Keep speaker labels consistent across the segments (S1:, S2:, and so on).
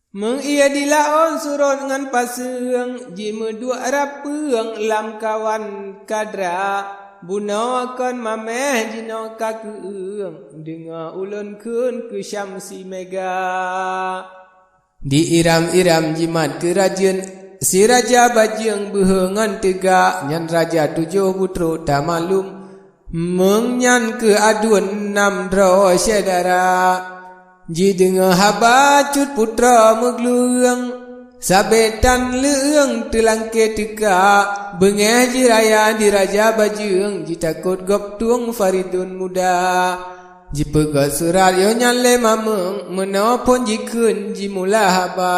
S1: Meng ia dilaon surut ngan paseung, jima dua rapeung lam kawan kadra, buno akan mameh jino kakeung, dengar ulun kun ke syamsi mega. Di iram-iram jimat kerajaan, si raja bajing behengan tegak, nyan raja 7 putro tak malum, mengnyan ke adun 6 draw syedara. Ji dengar haba cut putra megluang, sabetan leung telangke tegak, bengeh ji raya di raja bajing, ji takut gop tuang faridun muda. Ji pegat surat yo nyan le mameng, menopon ji kun ji mula haba.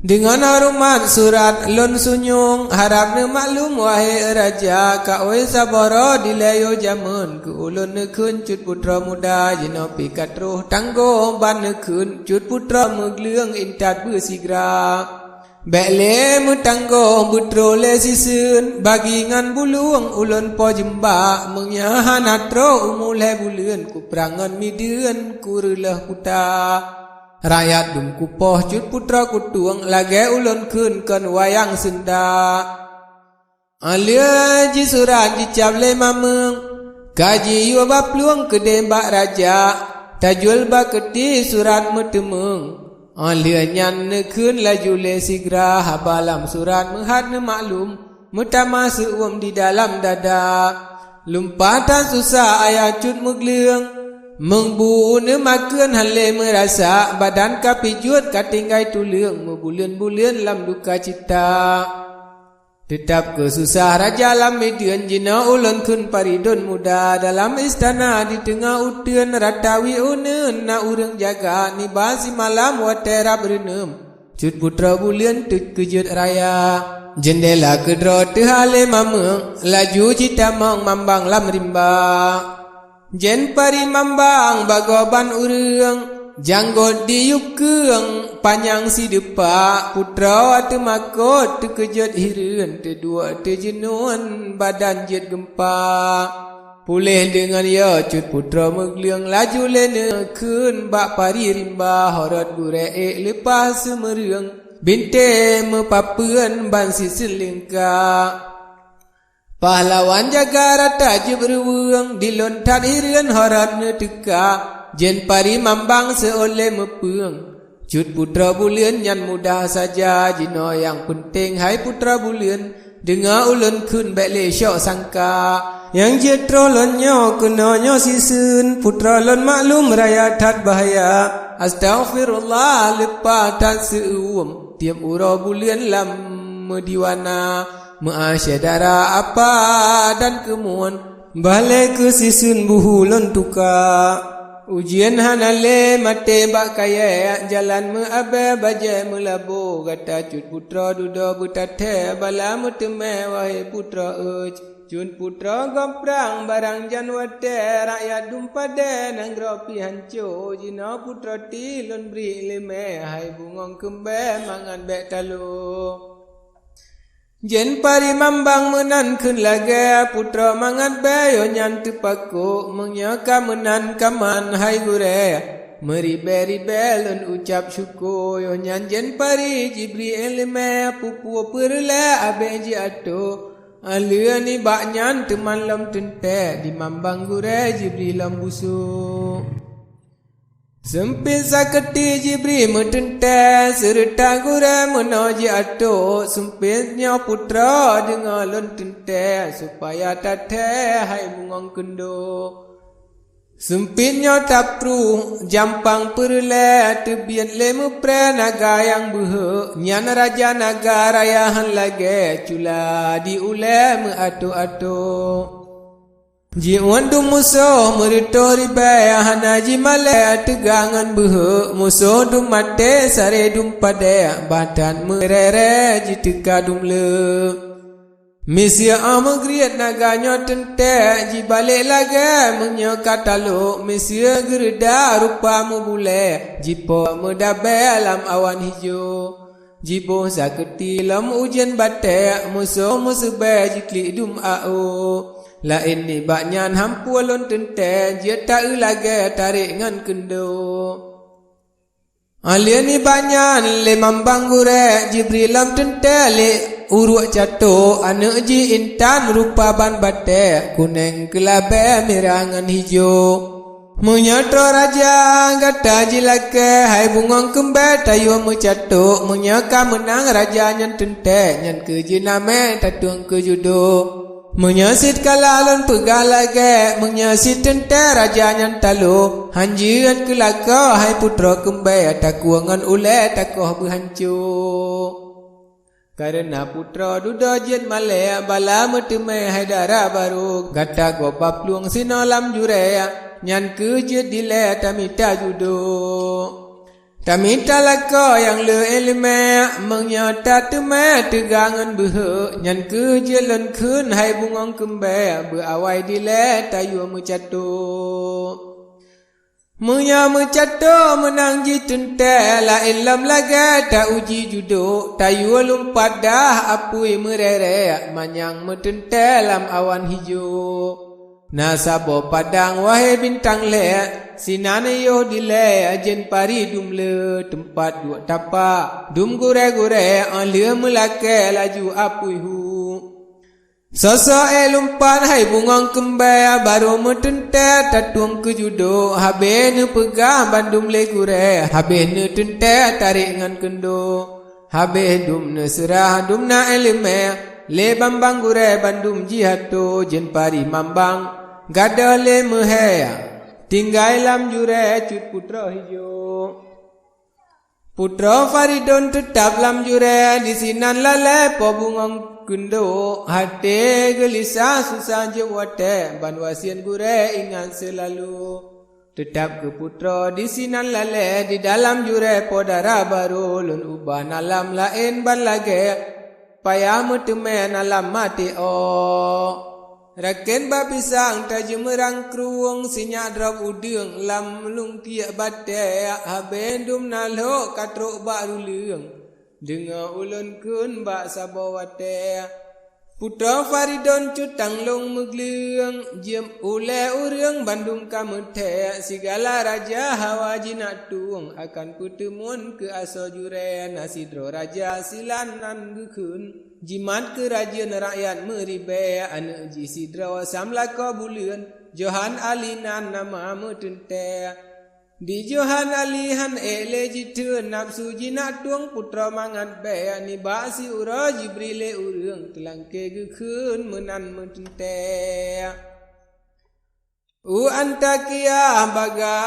S1: Dengan harumat surat lon sunyung, harap ne maklum wahai raja, ka oi sabara dilayo jamun, ke ulun ne kun cut putra muda, jino pikat roh tanggo ban ne kun cut putra megleung intat bersigra. Bekle metanggo butro le sisun, bagi ngan buluang ulun po jemba, mengyahan atro umule buleun, ku perangan midun kurelah kuta. Rakyat dum kupoh cut putra kutuang, lage ulun kun kan wayang senda. Alia ji surat ji cap le mameng, kaji yu bapluang kedembak raja, tajul baketi surat metemeng. Alia nyan ne kun laju le sigra, habalam surat menghad ne maklum, metama seuam di dalam dada. Lumpatan susah ayah cut megleung, mengbu ne makan hale merasa, badan kapijut katinggai tuleung, mebulian-bulian lam duka cita. Tetap kesusah raja lam median, jina ulun kun paridun muda, dalam istana di tengah utun ratawi unen, na urang jaga ni basi malam watera berenam. Cut putra bulian tut kejut raya, jendela kedro tehale mameng, laju cita mong mambang lam rimba. Jen pari mambang bagoban urang, janggot diuk keung, panjang si depa, putra wate makot terkejut hireun, terdua terjenuan badan jet gempa. Pulih dengan ya cut putra megleung, laju lene kun bak pari rimba, horot gurek lepas semereung, binte mepapeun ban sisil lingka. Pahlawan jaga rata je beruang, dilontat hirian horat ne teka, jen pari mambang seoleh mepeung. Cut putra bulian nyan mudah saja, jino yang penting hai putra bulian, dengar ulun kun bekle syok sangka. Yang jetro lon nyo kena nyo sisun, putra lon maklum raya tat bahaya. Astaghfirullah lepa tat seuam, tiap ura bulian lam mediwana. Ma'asyadara apa dan kemuan, balik ke sisun buhulun tuka. Ujian hanale mate bak kaya, jalan meabe baje melabo, kata cut putra duda butate, bala muteme wahai putra uj. Cun putra gomprang barang janwate, rakyat dumpade nanggro pihanco, jina putra tilun beri lime, hai bungong kembe mangan bek talu. Jen pari mambang menan kun lage, putra mangat bayo nyan tepaku, mengyaka menan kaman hai gure. Meribe-ribe lun ucap syukur, yo nyan jen pari jibri elime, pupu perle abe ji ato. Alia ni bak nyan teman lam tente, di mambang gure jibri lam busuk. Sempit saketi jibri metente, serta gure menoji ato, sempitnya putra dengar lon tente, supaya tate hai bungong kendo. Sempitnya tapru jampang perle, tebian lemu pre naga yang behe, nyan raja naga rayahan lage, cula diule me ato-ato. Jiwan du musuh merito ribaya hanaji male tegangan behe, musuh du mate sare dum pade, badan merere jiteka dumle. Misia amagriat naganya tente, jibalik lage menyokat taluk, misia gereda rupa mebule, jipo medabe lam awan hijau. Jibo saketi lam ujian batek, musuh-musuh be jiklik dum au. Lain ni baknyan hampu alon tente, dia tak lagi tarik ngan kendo. Aliani banyan le mambang gure Jibrilam tente le uruk cato anak ji intan rupa ban bate kuneng kelabe mirangan hijau menyatro raja gata jilake hai bungong kembe tayo mecato menyaka menang raja nyan tente nyan ke jiname tatuang ke judo menyasit kalalon pegalage menyasit tente raja nyan talo hanjian kelaka hai putra kembe takuangan ule takoh berhancu karena putra duda jen male bala meteme hai dara baru gata gobab luang sinalam jure nyan ke jet dile tamita judo tamita laka yang le elme menyata teme tegangan behe nyan ke jalan kun hai bungong kembe berawai dile tayu mecato menya mecato menang ji tente la ilam laga ta uji judo tayu lumpat dah apui merere manyang metente lam awan hijau nasabo padang wahai bintang le sinane yo dile ajen pari dumle tempat dua tapa dum gure-gure le melake laju apui hu soso lumpan hai bungong kembe baru metente tatuang ke judo habe ne pegah bandum le gure habe ne tente tarik ngan kendo habe dum ne serah dum na elime le bambang gure bandum jihato jen pari mambang gada le mehaya tinggai lam jure cut putra hijau putra Faridon tetap lam jure di sinan lale po bungong kundo hati gelisah susah jewate ban wasian gure ingat selalu tetap ke putra di sinan lale di dalam jure po darah baru lun ubah alam lain ban lage payah meteme alam mati raken bapisang tajemerang kruang sinyak drop udeng lam lung tiak bate habendum nalo katrok bak ruleung dengar ulun kun bak sabawate putra Faridon cutang long megleung jem ule urang bandung kamete sigala raja hawaji nak tuang akan pertemuan ke aso jure nasidro raja silanan gekun jimat kerajaan rakyat meribe anak ji sidra samlaka bulan Johan Ali nan nama metente di Johan Ali han ele jitu nafsu jinak tuang putra mangat be ni basi ura Jibrile urang telangke gekun menan metente antakia baga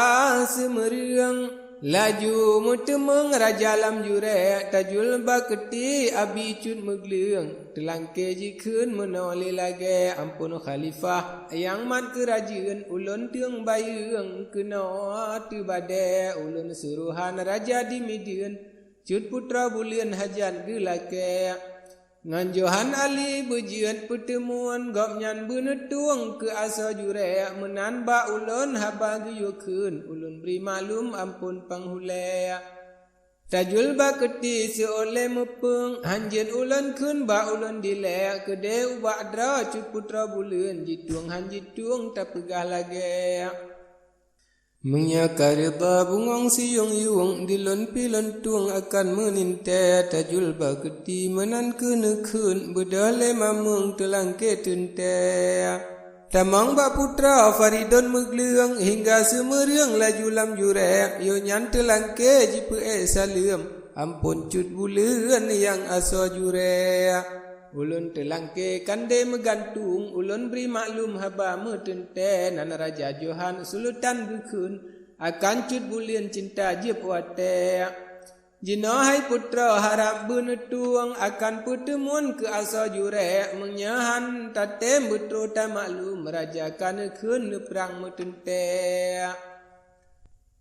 S1: semerang laju mutemeng raja lam jure tajul baketi abi cut megleung telangke jikeun menoli lage ampun khalifah yang mat kerajaan ulun teung bayeung kena tu bade ulun suruhan raja di Median cut putra bulian hajan gelake ngan Johan Ali bejian pertemuan gopnyan benetuang ke asa jure menan ba ulun haba guyukeun ulun beri maklum ampun panghule tajul baketi seoleh mepeng hanjen ulun kun ba ulun dile kede ubak dra cut putra bulian jituang hanjituang tak pegah lage menyakarita bungong siung yung dilon pilon tuang akan meninte tajul baketi menan kenekun bedale mamung telangke tente tamang bak putra Faridon megleung hingga semerang laju lam jure yo nyan telangke jipe salam ampun cut buleun yang aso jure ulun telangke kande megantung ulun beri maklum haba metente nan raja Johan sultan gekun akan cut bulian cinta jep wate jinahai putra harap benetuang akan pertemuan ke asa jure menyahan tatem betro ta maklum raja kan keun perang metente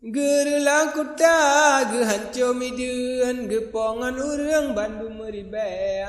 S1: gerlang kuta gehanco Median gepongan urang Bandung meribe